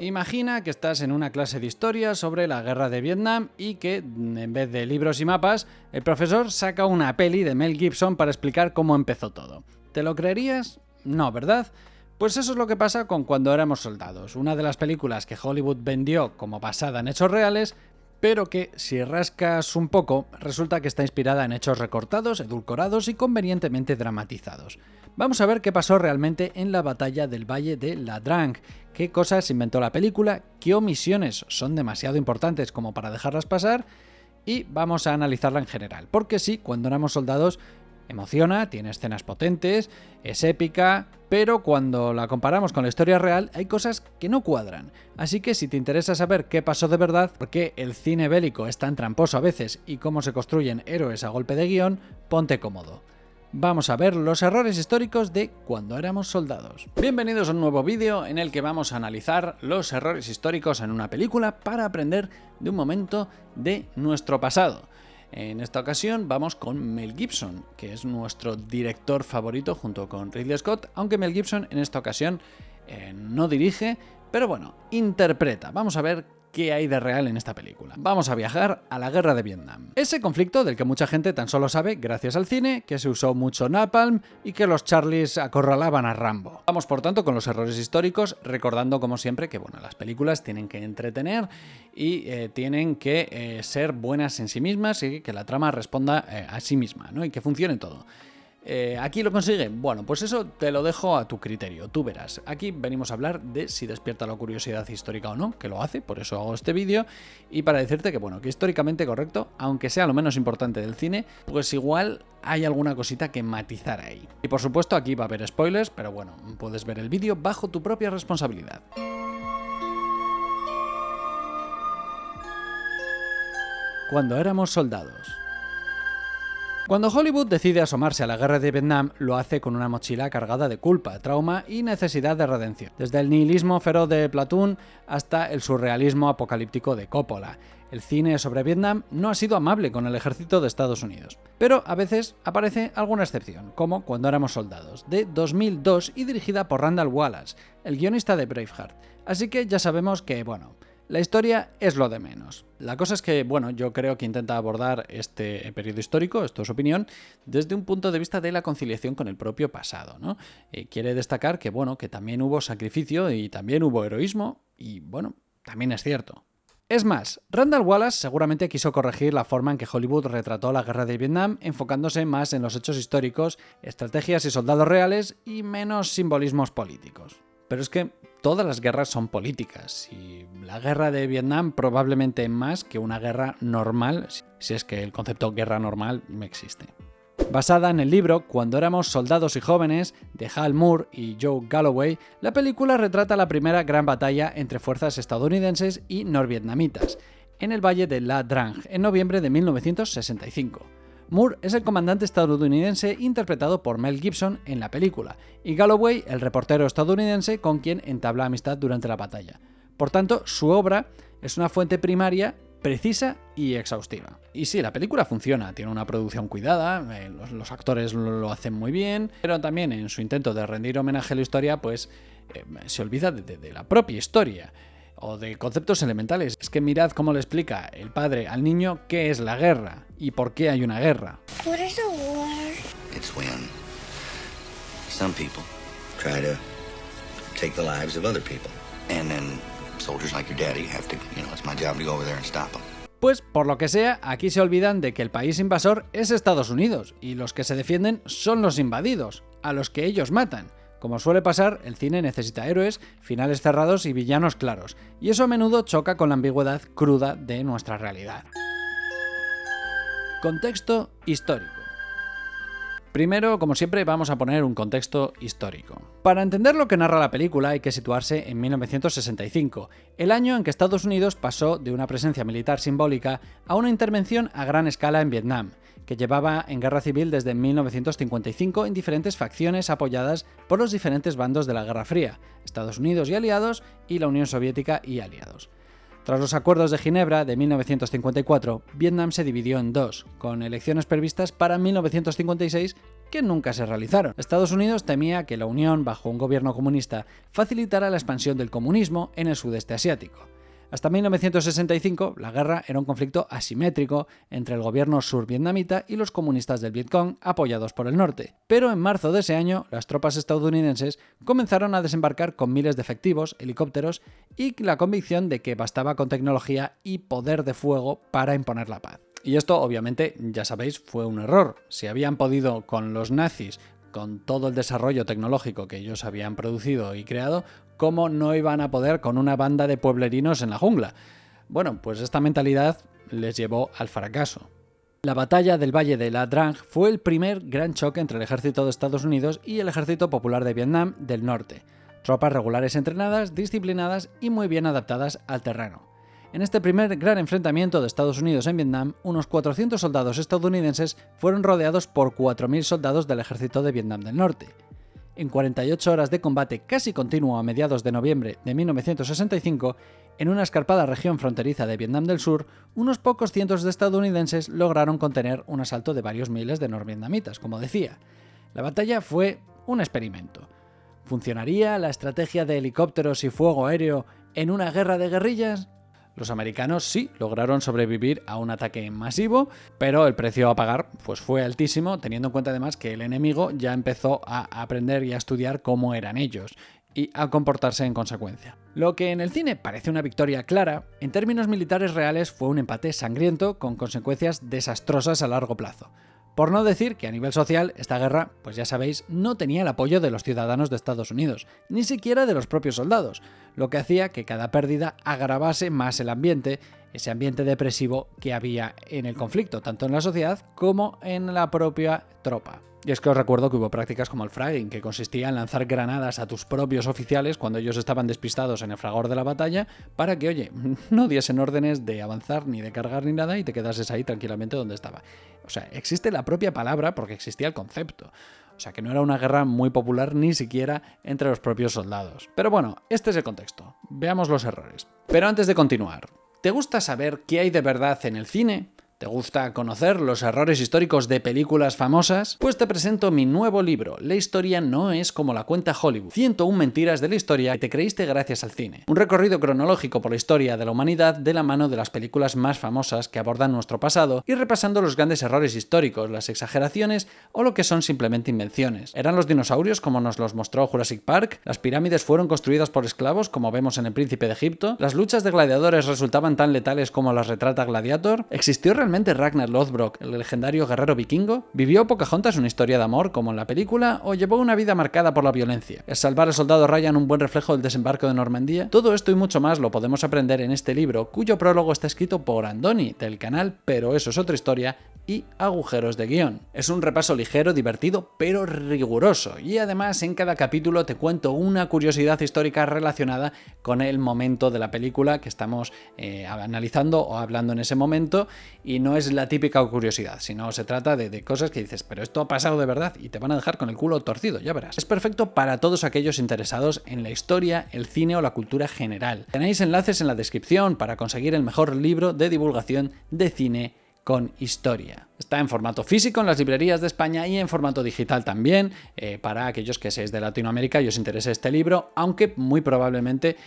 Imagina que estás en una clase de historia sobre la guerra de Vietnam y que, en vez de libros y mapas, el profesor saca una peli de Mel Gibson para explicar cómo empezó todo. ¿Te lo creerías? No, ¿verdad? Pues eso es lo que pasa con Cuando éramos soldados, una de las películas que Hollywood vendió como basada en hechos reales, pero que, si rascas un poco, resulta que está inspirada en hechos recortados, edulcorados y convenientemente dramatizados. Vamos a ver qué pasó realmente en la batalla del Valle de La Drang, qué cosas inventó la película, qué omisiones son demasiado importantes como para dejarlas pasar, y vamos a analizarla en general, porque sí, Cuando éramos soldados emociona, tiene escenas potentes, es épica, pero cuando la comparamos con la historia real hay cosas que no cuadran. Así que si te interesa saber qué pasó de verdad, por qué el cine bélico es tan tramposo a veces y cómo se construyen héroes a golpe de guión, ponte cómodo. Vamos a ver los errores históricos de Cuando éramos soldados. Bienvenidos a un nuevo vídeo en el que vamos a analizar los errores históricos en una película para aprender de un momento de nuestro pasado. En esta ocasión vamos con Mel Gibson, que es nuestro director favorito junto con Ridley Scott, aunque Mel Gibson en esta ocasión no dirige, pero bueno, interpreta. Vamos a ver qué hay de real en esta película. Vamos a viajar a la guerra de Vietnam. Ese conflicto del que mucha gente tan solo sabe gracias al cine, que se usó mucho napalm y que los Charlies acorralaban a Rambo. Vamos por tanto con los errores históricos, recordando como siempre que bueno, las películas tienen que entretener y tienen que ser buenas en sí mismas y que la trama responda a sí misma, ¿no? Y que funcione todo. ¿Aquí lo consigue? Bueno, pues eso te lo dejo a tu criterio, tú verás. Aquí venimos a hablar de si despierta la curiosidad histórica o no, que lo hace, por eso hago este vídeo, y para decirte que bueno, que históricamente correcto, aunque sea lo menos importante del cine, pues igual hay alguna cosita que matizar ahí. Y por supuesto aquí va a haber spoilers, pero bueno, puedes ver el vídeo bajo tu propia responsabilidad. Cuando éramos soldados. Cuando Hollywood decide asomarse a la guerra de Vietnam, lo hace con una mochila cargada de culpa, trauma y necesidad de redención. Desde el nihilismo feroz de Platoon hasta el surrealismo apocalíptico de Coppola. El cine sobre Vietnam no ha sido amable con el ejército de Estados Unidos. Pero a veces aparece alguna excepción, como Cuando éramos soldados, de 2002 y dirigida por Randall Wallace, el guionista de Braveheart. Así que ya sabemos que, bueno, la historia es lo de menos. La cosa es que, bueno, yo creo que intenta abordar este periodo histórico, esto es opinión, desde un punto de vista de la conciliación con el propio pasado, ¿no? Quiere destacar que, bueno, que también hubo sacrificio y también hubo heroísmo, y, bueno, también es cierto. Es más, Randall Wallace seguramente quiso corregir la forma en que Hollywood retrató la guerra de Vietnam, enfocándose más en los hechos históricos, estrategias y soldados reales, y menos simbolismos políticos. Pero es que todas las guerras son políticas y la guerra de Vietnam probablemente más que una guerra normal, si es que el concepto guerra normal existe. Basada en el libro Cuando éramos soldados y jóvenes de Hal Moore y Joe Galloway, la película retrata la primera gran batalla entre fuerzas estadounidenses y norvietnamitas en el Valle de La Drang en noviembre de 1965. Moore es el comandante estadounidense interpretado por Mel Gibson en la película, y Galloway el reportero estadounidense con quien entabla amistad durante la batalla. Por tanto, su obra es una fuente primaria, precisa y exhaustiva. Y sí, la película funciona, tiene una producción cuidada, los actores lo hacen muy bien, pero también en su intento de rendir homenaje a la historia, pues se olvida de la propia historia. O de conceptos elementales. Es que mirad cómo le explica el padre al niño qué es la guerra y por qué hay una guerra. What is a war? It's when some people try to take the lives of other people. And then soldiers like your daddy have to, it's my job to go over there and stop them. Pues, por lo que sea, aquí se olvidan de que el país invasor es Estados Unidos y los que se defienden son los invadidos, a los que ellos matan. Como suele pasar, el cine necesita héroes, finales cerrados y villanos claros, y eso a menudo choca con la ambigüedad cruda de nuestra realidad. Contexto histórico. Primero, como siempre, vamos a poner un contexto histórico. Para entender lo que narra la película hay que situarse en 1965, el año en que Estados Unidos pasó de una presencia militar simbólica a una intervención a gran escala en Vietnam, que llevaba en guerra civil desde 1955 en diferentes facciones apoyadas por los diferentes bandos de la Guerra Fría, Estados Unidos y aliados y la Unión Soviética y aliados. Tras los acuerdos de Ginebra de 1954, Vietnam se dividió en dos, con elecciones previstas para 1956 que nunca se realizaron. Estados Unidos temía que la Unión, bajo un gobierno comunista, facilitara la expansión del comunismo en el sudeste asiático. Hasta 1965, la guerra era un conflicto asimétrico entre el gobierno survietnamita y los comunistas del Vietcong, apoyados por el norte. Pero en marzo de ese año, las tropas estadounidenses comenzaron a desembarcar con miles de efectivos, helicópteros y la convicción de que bastaba con tecnología y poder de fuego para imponer la paz. Y esto, obviamente, ya sabéis, fue un error. Si habían podido con los nazis, con todo el desarrollo tecnológico que ellos habían producido y creado, ¿cómo no iban a poder con una banda de pueblerinos en la jungla? Bueno, pues esta mentalidad les llevó al fracaso. La batalla del Valle de La Drang fue el primer gran choque entre el ejército de Estados Unidos y el Ejército Popular de Vietnam del Norte. Tropas regulares entrenadas, disciplinadas y muy bien adaptadas al terreno. En este primer gran enfrentamiento de Estados Unidos en Vietnam, unos 400 soldados estadounidenses fueron rodeados por 4.000 soldados del ejército de Vietnam del Norte. En 48 horas de combate casi continuo a mediados de noviembre de 1965, en una escarpada región fronteriza de Vietnam del Sur, unos pocos cientos de estadounidenses lograron contener un asalto de varios miles de norvietnamitas, como decía. La batalla fue un experimento. ¿Funcionaría la estrategia de helicópteros y fuego aéreo en una guerra de guerrillas? Los americanos sí lograron sobrevivir a un ataque masivo, pero el precio a pagar pues fue altísimo, teniendo en cuenta además que el enemigo ya empezó a aprender y a estudiar cómo eran ellos y a comportarse en consecuencia. Lo que en el cine parece una victoria clara, en términos militares reales fue un empate sangriento con consecuencias desastrosas a largo plazo. Por no decir que a nivel social, esta guerra, pues ya sabéis, no tenía el apoyo de los ciudadanos de Estados Unidos, ni siquiera de los propios soldados, lo que hacía que cada pérdida agravase más el ambiente, ese ambiente depresivo que había en el conflicto, tanto en la sociedad como en la propia tropa. Y es que os recuerdo que hubo prácticas como el fragging, que consistía en lanzar granadas a tus propios oficiales cuando ellos estaban despistados en el fragor de la batalla, para que, oye, no diesen órdenes de avanzar, ni de cargar, ni nada, y te quedases ahí tranquilamente donde estaba. O sea, existe la propia palabra porque existía el concepto. O sea, que no era una guerra muy popular ni siquiera entre los propios soldados. Pero bueno, este es el contexto. Veamos los errores. Pero antes de continuar, ¿te gusta saber qué hay de verdad en el cine? ¿Te gusta conocer los errores históricos de películas famosas? Pues te presento mi nuevo libro, La historia no es como la cuenta Hollywood. 101 mentiras de la historia que te creíste gracias al cine. Un recorrido cronológico por la historia de la humanidad de la mano de las películas más famosas que abordan nuestro pasado y repasando los grandes errores históricos, las exageraciones o lo que son simplemente invenciones. ¿Eran los dinosaurios como nos los mostró Jurassic Park? ¿Las pirámides fueron construidas por esclavos como vemos en El Príncipe de Egipto? ¿Las luchas de gladiadores resultaban tan letales como las retrata Gladiator? ¿Existió realmente Ragnar Lothbrok, el legendario guerrero vikingo? ¿Vivió Pocahontas una historia de amor como en la película o llevó una vida marcada por la violencia? ¿Es salvar al soldado Ryan un buen reflejo del desembarco de Normandía? Todo esto y mucho más lo podemos aprender en este libro, cuyo prólogo está escrito por Andoni, del canal Pero eso es otra historia y Agujeros de guión. Es un repaso ligero, divertido, pero riguroso, y además en cada capítulo te cuento una curiosidad histórica relacionada con el momento de la película que estamos analizando o hablando en ese momento, y no es la típica curiosidad, sino se trata de cosas que dices, pero esto ha pasado de verdad, y te van a dejar con el culo torcido, ya verás. Es perfecto para todos aquellos interesados en la historia, el cine o la cultura general. Tenéis enlaces en la descripción para conseguir el mejor libro de divulgación de cine con historia. Está en formato físico en las librerías de España y en formato digital también, para aquellos que seáis de Latinoamérica y os interese este libro, aunque muy probablemente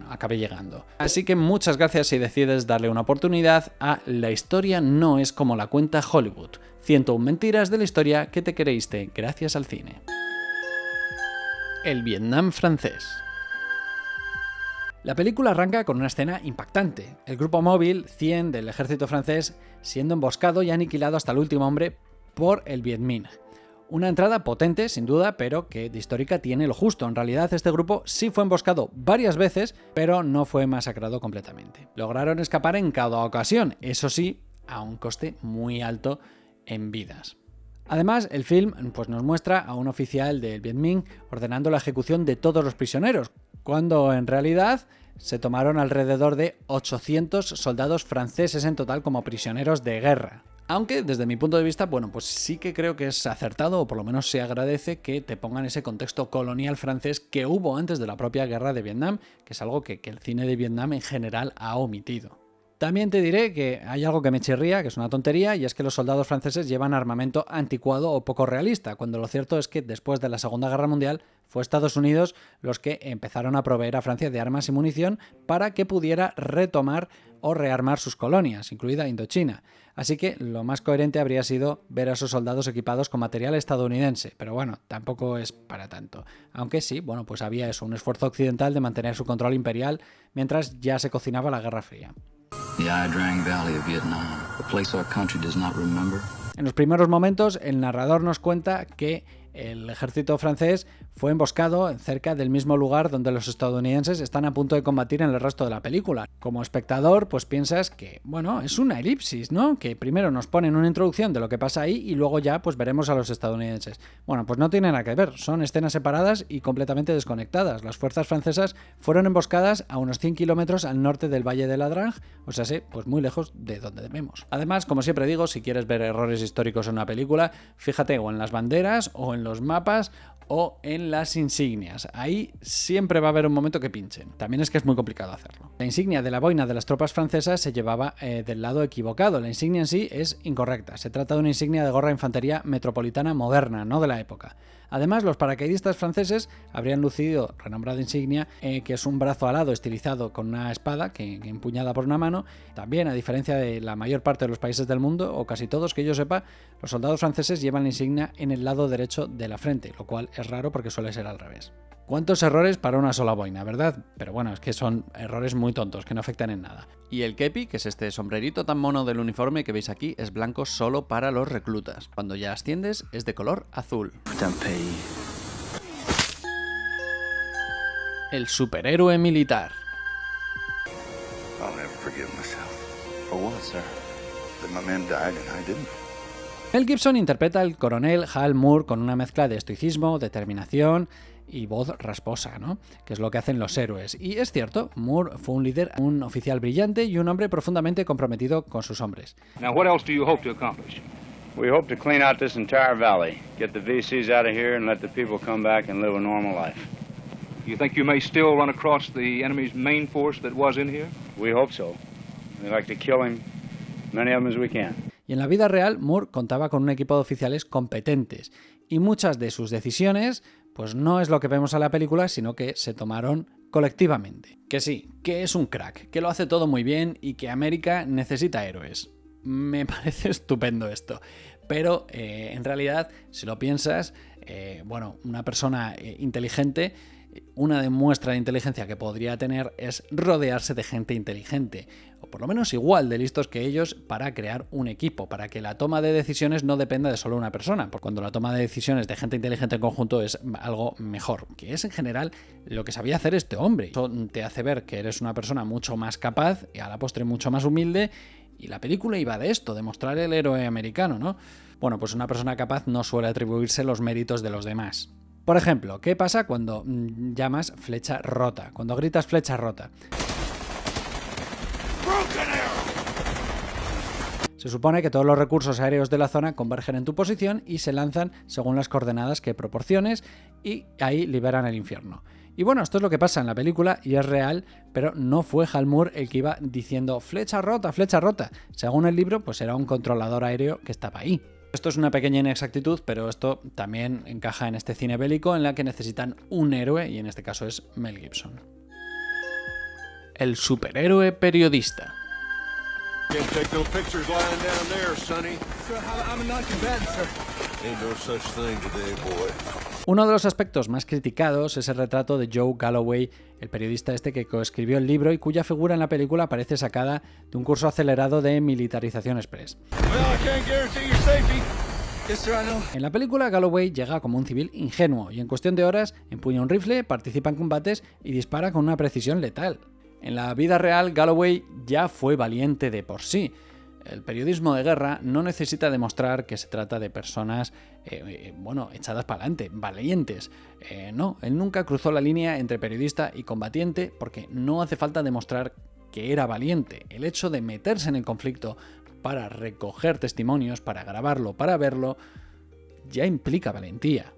acabe llegando. Así que muchas gracias si decides darle una oportunidad a La historia no es como la cuenta Hollywood. 101 mentiras de la historia que te creíste gracias al cine. El Vietnam francés. La película arranca con una escena impactante. El grupo móvil 100 del ejército francés siendo emboscado y aniquilado hasta el último hombre por el Viet Minh. Una entrada potente, sin duda, pero que de histórica tiene lo justo. En realidad este grupo sí fue emboscado varias veces, pero no fue masacrado completamente. Lograron escapar en cada ocasión, eso sí, a un coste muy alto en vidas. Además, el film nos muestra a un oficial del Viet Minh ordenando la ejecución de todos los prisioneros, cuando en realidad se tomaron alrededor de 800 soldados franceses en total como prisioneros de guerra. Aunque, desde mi punto de vista, pues sí que creo que es acertado, o por lo menos se agradece que te pongan ese contexto colonial francés que hubo antes de la propia guerra de Vietnam, que es algo que el cine de Vietnam en general ha omitido. También te diré que hay algo que me chirría, que es una tontería, y es que los soldados franceses llevan armamento anticuado o poco realista, cuando lo cierto es que después de la Segunda Guerra Mundial fue Estados Unidos los que empezaron a proveer a Francia de armas y munición para que pudiera retomar o rearmar sus colonias, incluida Indochina. Así que lo más coherente habría sido ver a esos soldados equipados con material estadounidense, pero bueno, tampoco es para tanto. Aunque sí, bueno, pues había eso, un esfuerzo occidental de mantener su control imperial mientras ya se cocinaba la Guerra Fría. En los primeros momentos, el narrador nos cuenta que el ejército francés fue emboscado cerca del mismo lugar donde los estadounidenses están a punto de combatir en el resto de la película. Como espectador, pues piensas que, bueno, es una elipsis, ¿no? Que primero nos ponen una introducción de lo que pasa ahí y luego ya pues veremos a los estadounidenses. Bueno, pues no tiene nada que ver, son escenas separadas y completamente desconectadas. Las fuerzas francesas fueron emboscadas a unos 100 kilómetros al norte del Valle de la Drang, o sea, sí, pues muy lejos de donde vemos. Además, como siempre digo, si quieres ver errores históricos en una película, fíjate o en las banderas o en los mapas o en las insignias. Ahí siempre va a haber un momento que pinchen. También es que es muy complicado hacerlo. La insignia de la boina de las tropas francesas se llevaba del lado equivocado. La insignia en sí es incorrecta. Se trata de una insignia de gorra de infantería metropolitana moderna, no de la época. Además, los paracaidistas franceses habrían lucido renombrada insignia, que es un brazo alado estilizado con una espada que empuñada por una mano. También, a diferencia de la mayor parte de los países del mundo, o casi todos que yo sepa, los soldados franceses llevan la insignia en el lado derecho de la frente, lo cual es raro porque suele ser al revés. ¿Cuántos errores para una sola boina, verdad? Pero bueno, es que son errores muy tontos, que no afectan en nada. Y el kepi, que es este sombrerito tan mono del uniforme que veis aquí, es blanco solo para los reclutas. Cuando ya asciendes, es de color azul. El superhéroe militar. Mel Gibson interpreta al coronel Hal Moore con una mezcla de estoicismo, determinación y voz rasposa, ¿no? Que es lo que hacen los héroes. Y es cierto, Moore fue un líder, un oficial brillante y un hombre profundamente comprometido con sus hombres. Now, what else do you hope to accomplish? We hope to clean out this entire valley, get the VCs out of here and let the people come back and live a normal life. You think you may still run across the enemy's main force that was in here? We hope so. We'd like to kill him, many of them as we can. Y en la vida real, Moore contaba con un equipo de oficiales competentes y muchas de sus decisiones pues no es lo que vemos en la película, sino que se tomaron colectivamente. Que sí, que es un crack, que lo hace todo muy bien y que América necesita héroes. Me parece estupendo esto. Pero en realidad, si lo piensas, bueno, una persona inteligente, una muestra de inteligencia que podría tener es rodearse de gente inteligente, o por lo menos igual de listos que ellos, para crear un equipo, para que la toma de decisiones no dependa de solo una persona, porque cuando la toma de decisiones de gente inteligente en conjunto es algo mejor, que es en general lo que sabía hacer este hombre. Eso te hace ver que eres una persona mucho más capaz y a la postre mucho más humilde, y la película iba de esto, de mostrar el héroe americano, ¿no? Bueno, pues una persona capaz no suele atribuirse los méritos de los demás. Por ejemplo, ¿qué pasa cuando llamas flecha rota? Cuando gritas flecha rota. Se supone que todos los recursos aéreos de la zona convergen en tu posición y se lanzan según las coordenadas que proporciones y ahí liberan el infierno. Y bueno, esto es lo que pasa en la película y es real, pero no fue Hal Moore el que iba diciendo flecha rota, flecha rota. Según el libro, pues era un controlador aéreo que estaba ahí. Esto es una pequeña inexactitud, pero esto también encaja en este cine bélico en la que necesitan un héroe, y en este caso es Mel Gibson. El superhéroe periodista. Uno de los aspectos más criticados es el retrato de Joe Galloway, el periodista este que coescribió el libro y cuya figura en la película parece sacada de un curso acelerado de militarización express. En la película, Galloway llega como un civil ingenuo y en cuestión de horas empuña un rifle, participa en combates y dispara con una precisión letal. En la vida real, Galloway ya fue valiente de por sí. El periodismo de guerra no necesita demostrar que se trata de personas, echadas para adelante, valientes. No, él nunca cruzó la línea entre periodista y combatiente porque no hace falta demostrar que era valiente. El hecho de meterse en el conflicto para recoger testimonios, para grabarlo, para verlo, ya implica valentía.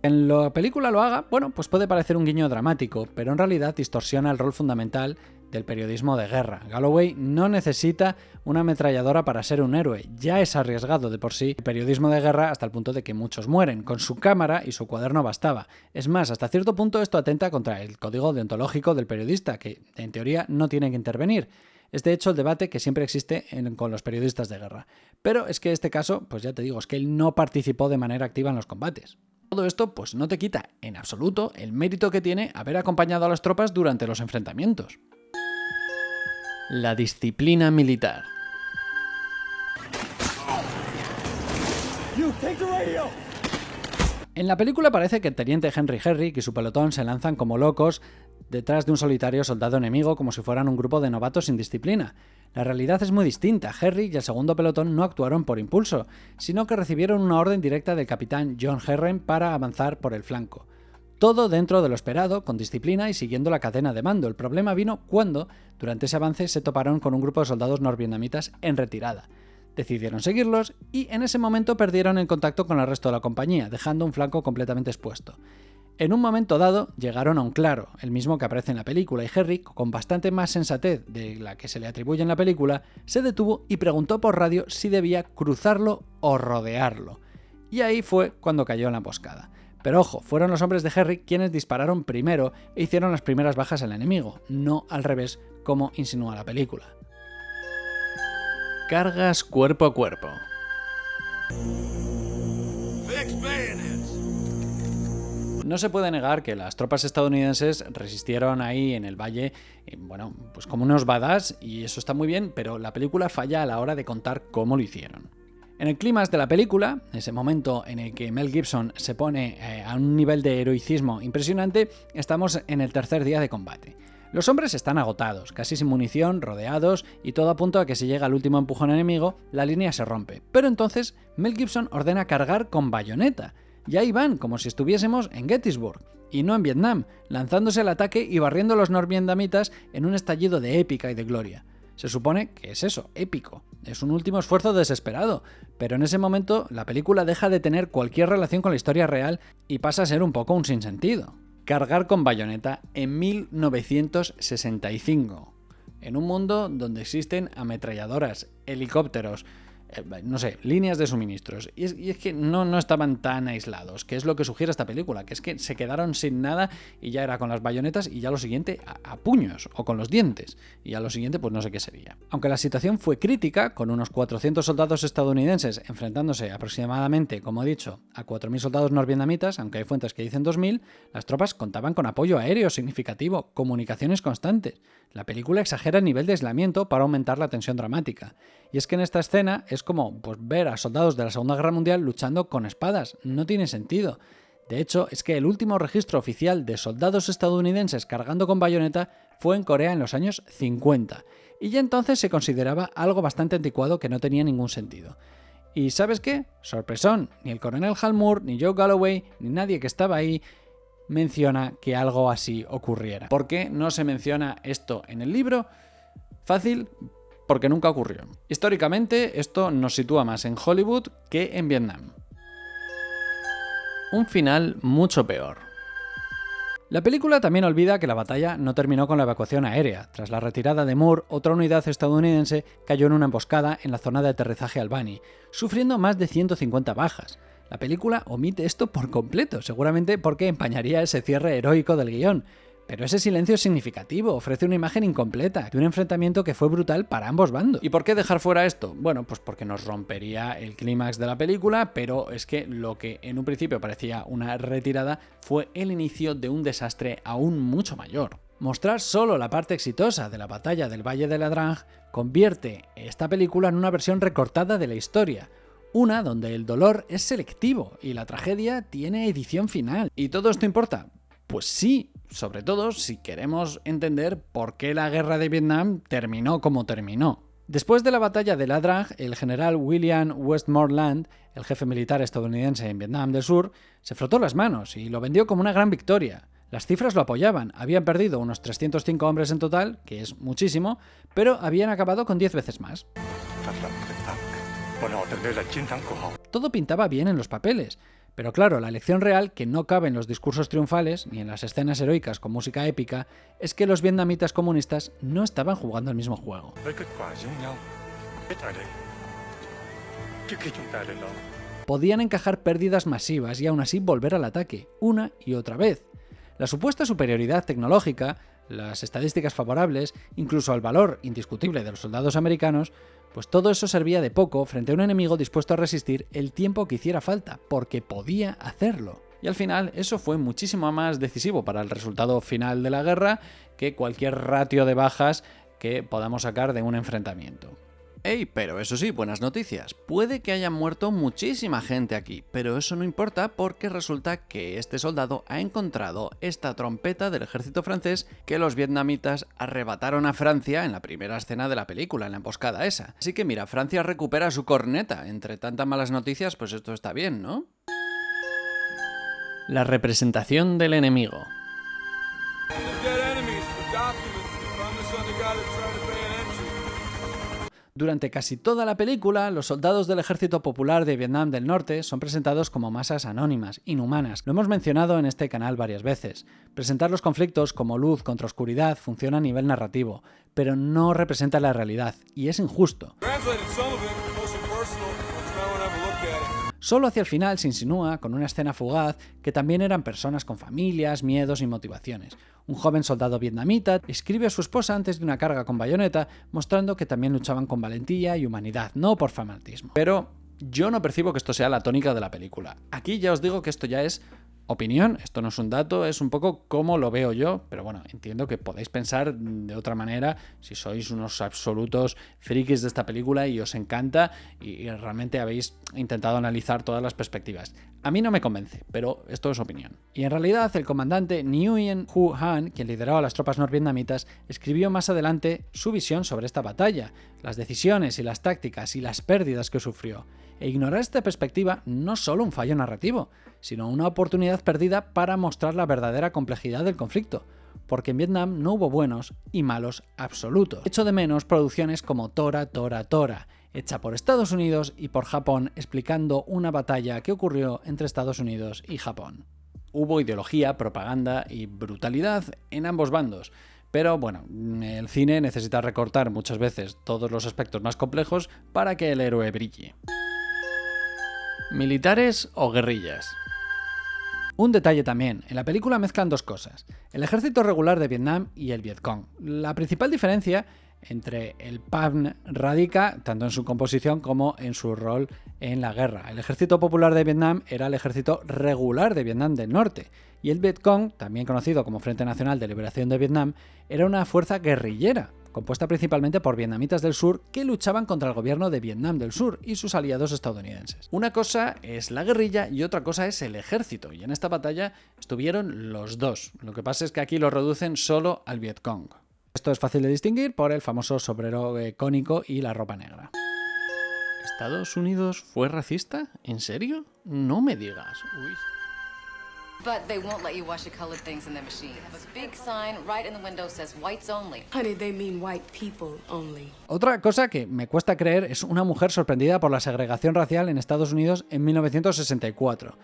En la película lo haga, bueno, pues puede parecer un guiño dramático, pero en realidad distorsiona el rol fundamental del periodismo de guerra. Galloway no necesita una ametralladora para ser un héroe, ya es arriesgado de por sí el periodismo de guerra hasta el punto de que muchos mueren. Con su cámara y su cuaderno bastaba. Es más, hasta cierto punto esto atenta contra el código deontológico del periodista, que en teoría no tiene que intervenir. Es de hecho el debate que siempre existe con los periodistas de guerra. Pero es que este caso, pues ya te digo, es que él no participó de manera activa en los combates. Todo esto pues no te quita en absoluto el mérito que tiene haber acompañado a las tropas durante los enfrentamientos. La disciplina militar. En la película parece que el teniente Henry Herrick y su pelotón se lanzan como locos detrás de un solitario soldado enemigo como si fueran un grupo de novatos sin disciplina. La realidad es muy distinta. Herrick y el segundo pelotón no actuaron por impulso, sino que recibieron una orden directa del capitán John Herren para avanzar por el flanco. Todo dentro de lo esperado, con disciplina y siguiendo la cadena de mando. El problema vino cuando, durante ese avance, se toparon con un grupo de soldados norvietnamitas en retirada. Decidieron seguirlos y en ese momento perdieron el contacto con el resto de la compañía, dejando un flanco completamente expuesto. En un momento dado llegaron a un claro, el mismo que aparece en la película, y Herrick, con bastante más sensatez de la que se le atribuye en la película, se detuvo y preguntó por radio si debía cruzarlo o rodearlo. Y ahí fue cuando cayó en la emboscada. Pero ojo, fueron los hombres de Herrick quienes dispararon primero e hicieron las primeras bajas al enemigo, no al revés como insinúa la película. Cargas cuerpo a cuerpo. No se puede negar que las tropas estadounidenses resistieron ahí en el valle, bueno, pues como unos badass, y eso está muy bien, pero la película falla a la hora de contar cómo lo hicieron. En el clímax de la película, ese momento en el que Mel Gibson se pone a un nivel de heroicismo impresionante, estamos en el tercer día de combate. Los hombres están agotados, casi sin munición, rodeados, y todo apunta a que si llega el último empujón enemigo, la línea se rompe. Pero entonces, Mel Gibson ordena cargar con bayoneta. Y ahí van, como si estuviésemos en Gettysburg, y no en Vietnam, lanzándose al ataque y barriendo a los norvietnamitas en un estallido de épica y de gloria. Se supone que es eso, épico. Es un último esfuerzo desesperado, pero en ese momento la película deja de tener cualquier relación con la historia real y pasa a ser un poco un sinsentido. Cargar con bayoneta en 1965, en un mundo donde existen ametralladoras, helicópteros, no sé, líneas de suministros. Y es que no estaban tan aislados, que es lo que sugiere esta película, que es que se quedaron sin nada y ya era con las bayonetas y ya lo siguiente a puños o con los dientes. Y ya lo siguiente pues no sé qué sería. Aunque la situación fue crítica, con unos 400 soldados estadounidenses enfrentándose aproximadamente, como he dicho, a 4.000 soldados norvietnamitas, aunque hay fuentes que dicen 2.000, las tropas contaban con apoyo aéreo significativo, comunicaciones constantes. La película exagera el nivel de aislamiento para aumentar la tensión dramática. Y es que en esta escena es como pues, ver a soldados de la Segunda Guerra Mundial luchando con espadas. No tiene sentido. De hecho, es que el último registro oficial de soldados estadounidenses cargando con bayoneta fue en Corea en los años 50. Y ya entonces se consideraba algo bastante anticuado que no tenía ningún sentido. ¿Y sabes qué? Sorpresón, ni el coronel Hal Moore, ni Joe Galloway, ni nadie que estaba ahí menciona que algo así ocurriera. ¿Por qué no se menciona esto en el libro? Fácil, porque nunca ocurrió. Históricamente, esto nos sitúa más en Hollywood que en Vietnam. Un final mucho peor. La película también olvida que la batalla no terminó con la evacuación aérea. Tras la retirada de Moore, otra unidad estadounidense cayó en una emboscada en la zona de aterrizaje Albany, sufriendo más de 150 bajas. La película omite esto por completo, seguramente porque empañaría ese cierre heroico del guión. Pero ese silencio es significativo, ofrece una imagen incompleta de un enfrentamiento que fue brutal para ambos bandos. ¿Y por qué dejar fuera esto? Bueno, pues porque nos rompería el clímax de la película, pero es que lo que en un principio parecía una retirada fue el inicio de un desastre aún mucho mayor. Mostrar solo la parte exitosa de la batalla del Valle de la Drang convierte esta película en una versión recortada de la historia. Una donde el dolor es selectivo y la tragedia tiene edición final. ¿Y todo esto importa? Pues sí, sobre todo si queremos entender por qué la guerra de Vietnam terminó como terminó. Después de la batalla de La Drang, el general William Westmoreland, el jefe militar estadounidense en Vietnam del Sur, se frotó las manos y lo vendió como una gran victoria. Las cifras lo apoyaban, habían perdido unos 305 hombres en total, que es muchísimo, pero habían acabado con 10 veces más. Todo pintaba bien en los papeles, Pero claro, la lección real, que no cabe en los discursos triunfales ni en las escenas heroicas con música épica, es que los vietnamitas comunistas no estaban jugando al mismo juego. Podían encajar pérdidas masivas y aún así volver al ataque, una y otra vez. La supuesta superioridad tecnológica, las estadísticas favorables, incluso el valor indiscutible de los soldados americanos, pues todo eso servía de poco frente a un enemigo dispuesto a resistir el tiempo que hiciera falta, porque podía hacerlo. Y al final eso fue muchísimo más decisivo para el resultado final de la guerra que cualquier ratio de bajas que podamos sacar de un enfrentamiento. ¡Ey! Pero eso sí, buenas noticias. Puede que haya muerto muchísima gente aquí, pero eso no importa porque resulta que este soldado ha encontrado esta trompeta del ejército francés que los vietnamitas arrebataron a Francia en la primera escena de la película, en la emboscada esa. Así que mira, Francia recupera su corneta. Entre tantas malas noticias, pues esto está bien, ¿no? La representación del enemigo. Durante casi toda la película, los soldados del Ejército Popular de Vietnam del Norte son presentados como masas anónimas, inhumanas. Lo hemos mencionado en este canal varias veces. Presentar los conflictos como luz contra oscuridad funciona a nivel narrativo, pero no representa la realidad, y es injusto. Solo hacia el final se insinúa, con una escena fugaz, que también eran personas con familias, miedos y motivaciones. Un joven soldado vietnamita escribe a su esposa antes de una carga con bayoneta, mostrando que también luchaban con valentía y humanidad, no por fanatismo. Pero yo no percibo que esto sea la tónica de la película. Aquí ya os digo que esto ya es opinión, esto no es un dato, es un poco como lo veo yo, pero bueno, entiendo que podéis pensar de otra manera si sois unos absolutos frikis de esta película y os encanta y realmente habéis intentado analizar todas las perspectivas. A mí no me convence, pero esto es opinión. Y en realidad el comandante Nguyen Hu Han, quien lideraba a las tropas norvietnamitas, escribió más adelante su visión sobre esta batalla, las decisiones y las tácticas y las pérdidas que sufrió. E ignorar esta perspectiva no solo un fallo narrativo, sino una oportunidad perdida para mostrar la verdadera complejidad del conflicto, porque en Vietnam no hubo buenos y malos absolutos. Echo de menos producciones como Tora, Tora, Tora, hecha por Estados Unidos y por Japón, explicando una batalla que ocurrió entre Estados Unidos y Japón. Hubo ideología, propaganda y brutalidad en ambos bandos. Pero bueno, el cine necesita recortar muchas veces todos los aspectos más complejos para que el héroe brille. ¿Militares o guerrillas? Un detalle también, en la película mezclan dos cosas, el ejército regular de Vietnam y el Vietcong. La principal diferencia entre el PAVN radica tanto en su composición como en su rol en la guerra. El Ejército Popular de Vietnam era el ejército regular de Vietnam del Norte, y el Vietcong, también conocido como Frente Nacional de Liberación de Vietnam, era una fuerza guerrillera, compuesta principalmente por vietnamitas del sur que luchaban contra el gobierno de Vietnam del Sur y sus aliados estadounidenses. Una cosa es la guerrilla y otra cosa es el ejército, y en esta batalla estuvieron los dos. Lo que pasa es que aquí lo reducen solo al Vietcong. Esto es fácil de distinguir por el famoso sombrero cónico y la ropa negra. ¿Estados Unidos fue racista? ¿En serio? No me digas. Uy. But they won't let you wash the colored things in their machine. They have a big sign right in the window says whites only. Honey, they mean white people only. Otra cosa que me cuesta creer es una mujer sorprendida por la segregación racial en Estados Unidos en 1964.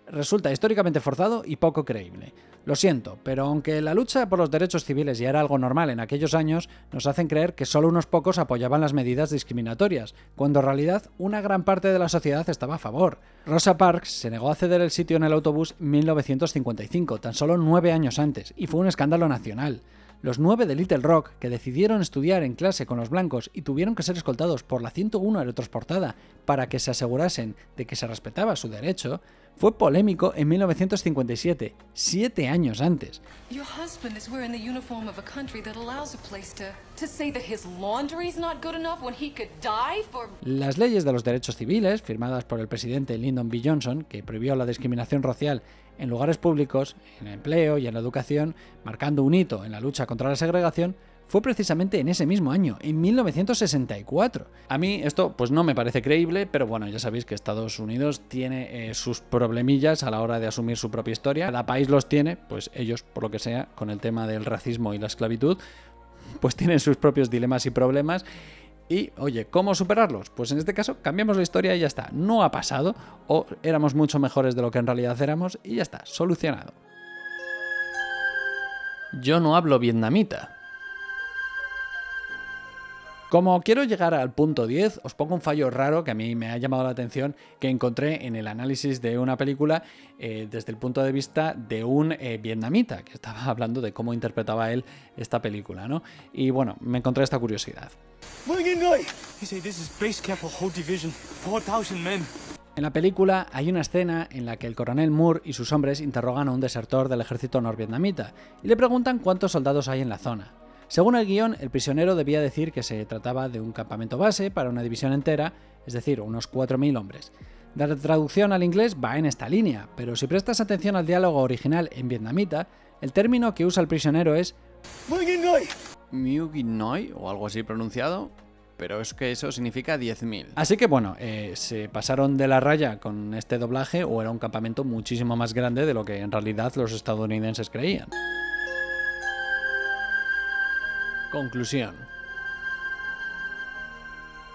Resulta históricamente forzado y poco creíble. Lo siento, pero aunque la lucha por los derechos civiles ya era algo normal en aquellos años, nos hacen creer que solo unos pocos apoyaban las medidas discriminatorias, cuando en realidad una gran parte de la sociedad estaba a favor. Rosa Parks se negó a ceder el sitio en el autobús en 1955, tan solo 9 años antes, y fue un escándalo nacional. Los 9 de Little Rock, que decidieron estudiar en clase con los blancos y tuvieron que ser escoltados por la 101 aerotransportada para que se asegurasen de que se respetaba su derecho, fue polémico en 1957, 7 años antes. Your husband is wearing the uniform of a country that allows a place to say that his laundry's not good enough when he could die for... Las leyes de los derechos civiles, firmadas por el presidente Lyndon B. Johnson, que prohibió la discriminación racial en lugares públicos, en el empleo y en la educación, marcando un hito en la lucha contra la segregación, fue precisamente en ese mismo año, en 1964. A mí esto pues no me parece creíble, pero bueno, ya sabéis que Estados Unidos tiene sus problemillas a la hora de asumir su propia historia. Cada país los tiene, pues ellos, por lo que sea, con el tema del racismo y la esclavitud, pues tienen sus propios dilemas y problemas. Y, oye, ¿cómo superarlos? Pues en este caso cambiamos la historia y ya está. No ha pasado, o éramos mucho mejores de lo que en realidad éramos y ya está, solucionado. Yo no hablo vietnamita. Como quiero llegar al punto 10, os pongo un fallo raro que a mí me ha llamado la atención, que encontré en el análisis de una película desde el punto de vista de un vietnamita, que estaba hablando de cómo interpretaba él esta película, ¿no? Y bueno, me encontré esta curiosidad. En la película hay una escena en la que el coronel Moore y sus hombres interrogan a un desertor del ejército norvietnamita y le preguntan cuántos soldados hay en la zona. Según el guión, el prisionero debía decir que se trataba de un campamento base para una división entera, es decir, unos 4.000 hombres. La traducción al inglés va en esta línea, pero si prestas atención al diálogo original en vietnamita, el término que usa el prisionero es Miu Noi o algo así pronunciado, pero es que eso significa 10.000. Así que bueno, se pasaron de la raya con este doblaje o era un campamento muchísimo más grande de lo que en realidad los estadounidenses creían. Conclusión.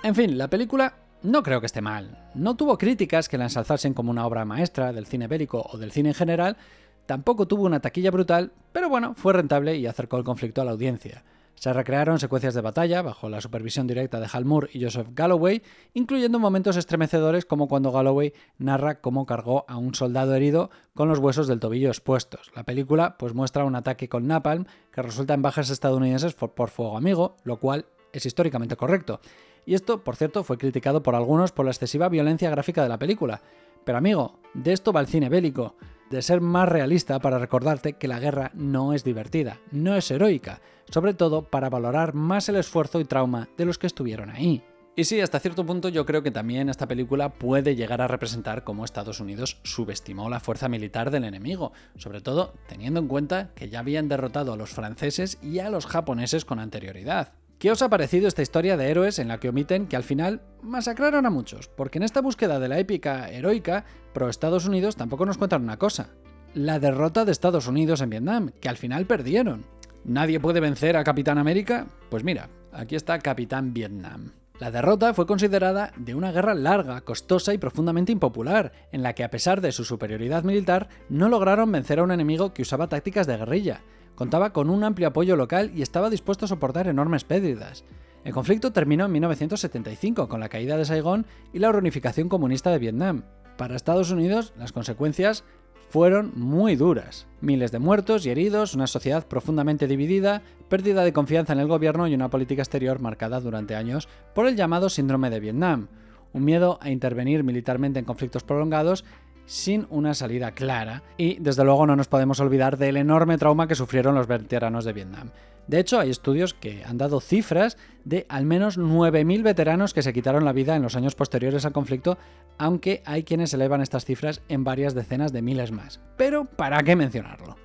En fin, la película no creo que esté mal. No tuvo críticas que la ensalzasen como una obra maestra del cine bélico o del cine en general, tampoco tuvo una taquilla brutal, pero bueno, fue rentable y acercó el conflicto a la audiencia. Se recrearon secuencias de batalla bajo la supervisión directa de Hal Moore y Joseph Galloway, incluyendo momentos estremecedores como cuando Galloway narra cómo cargó a un soldado herido con los huesos del tobillo expuestos. La película pues muestra un ataque con napalm que resulta en bajas estadounidenses por fuego amigo, lo cual es históricamente correcto. Y esto, por cierto, fue criticado por algunos por la excesiva violencia gráfica de la película. Pero amigo, de esto va el cine bélico, de ser más realista para recordarte que la guerra no es divertida, no es heroica, sobre todo para valorar más el esfuerzo y trauma de los que estuvieron ahí. Y sí, hasta cierto punto yo creo que también esta película puede llegar a representar cómo Estados Unidos subestimó la fuerza militar del enemigo, sobre todo teniendo en cuenta que ya habían derrotado a los franceses y a los japoneses con anterioridad. ¿Qué os ha parecido esta historia de héroes en la que omiten que al final masacraron a muchos? Porque en esta búsqueda de la épica heroica, pro Estados Unidos tampoco nos cuentan una cosa. La derrota de Estados Unidos en Vietnam, que al final perdieron. ¿Nadie puede vencer a Capitán América? Pues mira, aquí está Capitán Vietnam. La derrota fue considerada de una guerra larga, costosa y profundamente impopular, en la que a pesar de su superioridad militar, no lograron vencer a un enemigo que usaba tácticas de guerrilla. Contaba con un amplio apoyo local y estaba dispuesto a soportar enormes pérdidas. El conflicto terminó en 1975 con la caída de Saigón y la reunificación comunista de Vietnam. Para Estados Unidos, las consecuencias fueron muy duras. Miles de muertos y heridos, una sociedad profundamente dividida, pérdida de confianza en el gobierno y una política exterior marcada durante años por el llamado síndrome de Vietnam, un miedo a intervenir militarmente en conflictos prolongados sin una salida clara, y desde luego no nos podemos olvidar del enorme trauma que sufrieron los veteranos de Vietnam. De hecho, hay estudios que han dado cifras de al menos 9.000 veteranos que se quitaron la vida en los años posteriores al conflicto, aunque hay quienes elevan estas cifras en varias decenas de miles más. Pero, ¿para qué mencionarlo?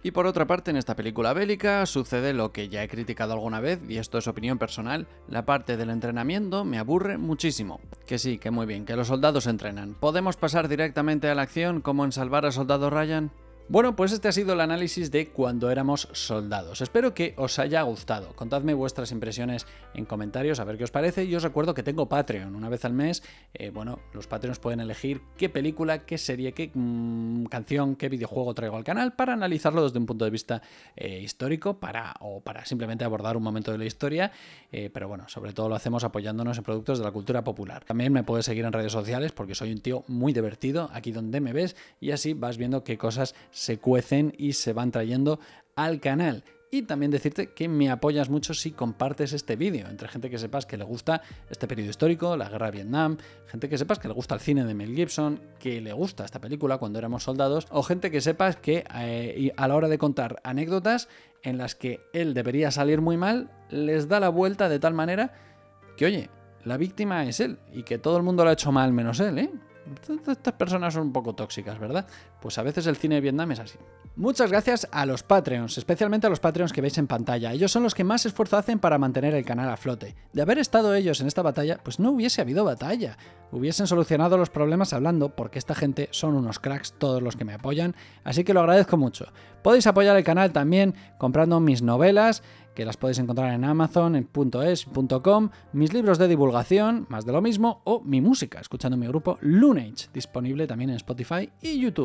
Y por otra parte, en esta película bélica sucede lo que ya he criticado alguna vez, y esto es opinión personal, la parte del entrenamiento me aburre muchísimo. Que sí, que muy bien, que los soldados entrenan. ¿Podemos pasar directamente a la acción como en Salvar al Soldado Ryan? Bueno, pues este ha sido el análisis de Cuando éramos soldados. Espero que os haya gustado. Contadme vuestras impresiones en comentarios, a ver qué os parece. Y os recuerdo que tengo Patreon. Una vez al mes, los Patreons pueden elegir qué película, qué serie, qué canción, qué videojuego traigo al canal para analizarlo desde un punto de vista histórico o para simplemente abordar un momento de la historia. Pero bueno, sobre todo lo hacemos apoyándonos en productos de la cultura popular. También me puedes seguir en redes sociales porque soy un tío muy divertido, aquí donde me ves, y así vas viendo qué cosas se cuecen y se van trayendo al canal. Y también decirte que me apoyas mucho si compartes este vídeo entre gente que sepas que le gusta este periodo histórico, la guerra de Vietnam, gente que sepas que le gusta el cine de Mel Gibson, que le gusta esta película Cuando éramos soldados, o gente que sepas que a la hora de contar anécdotas en las que él debería salir muy mal, les da la vuelta de tal manera que, oye, la víctima es él y que todo el mundo lo ha hecho mal menos él, ¿eh? Estas personas son un poco tóxicas, ¿verdad? Pues a veces el cine de Vietnam es así. Muchas gracias a los Patreons, especialmente a los Patreons que veis en pantalla. Ellos son los que más esfuerzo hacen para mantener el canal a flote. De haber estado ellos en esta batalla, pues no hubiese habido batalla. Hubiesen solucionado los problemas hablando, porque esta gente son unos cracks todos los que me apoyan, así que lo agradezco mucho. Podéis apoyar el canal también comprando mis novelas, que las podéis encontrar en Amazon, en .es, .com, mis libros de divulgación, más de lo mismo, o mi música, escuchando mi grupo Lunage, disponible también en Spotify y YouTube.